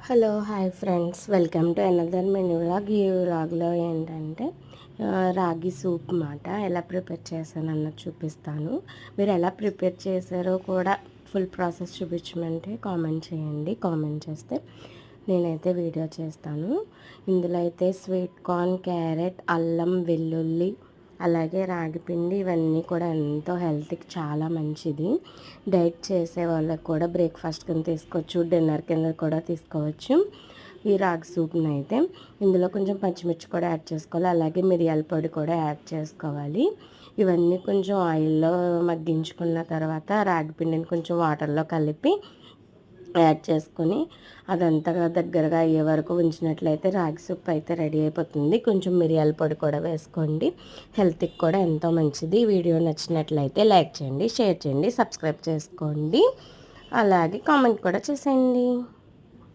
Hello hi friends, welcome to another mini vlog. ఈ వ్లాగ్లో ఏంటంటే రాగి సూప్ మాట ఎలా ప్రిపేర్ చేశాను అన్నది చూపిస్తాను. మీరు ఎలా ప్రిపేర్ చేశారో కూడా ఫుల్ ప్రాసెస్ చూపించమంటే కామెంట్ చేయండి. కామెంట్ చేస్తే నేనైతే వీడియో చేస్తాను. ఇందులో అయితే స్వీట్ కార్న్, క్యారెట్, అల్లం, వెల్లుల్లి, అలాగే రాగిపిండి ఇవన్నీ కూడా ఎంతో హెల్త్కి చాలా మంచిది. డైట్ చేసే వాళ్ళకి కూడా బ్రేక్ఫాస్ట్ కింద తీసుకోవచ్చు, డిన్నర్ కింద కూడా తీసుకోవచ్చు ఈ రాగి సూప్ని. అయితే ఇందులో కొంచెం పచ్చిమిర్చి కూడా యాడ్ చేసుకోవాలి, అలాగే మిరియాల పొడి కూడా యాడ్ చేసుకోవాలి. ఇవన్నీ కొంచెం ఆయిల్లో మగ్గించుకున్న తర్వాత రాగి పిండిని కొంచెం వాటర్లో కలిపి యాడ్ చేసుకొని అదంతా దగ్గరగా అయ్యే వరకు ఉంచినట్లయితే రాగి సూప్ అయితే రెడీ అయిపోతుంది. కొంచెం మిరియాల పొడి కూడా వేసుకోండి, హెల్త్కి కూడా ఎంతో మంచిది. వీడియో నచ్చినట్లయితే లైక్ చేయండి, షేర్ చేయండి, సబ్స్క్రైబ్ చేసుకోండి, అలాగే కామెంట్ కూడా చేసేయండి.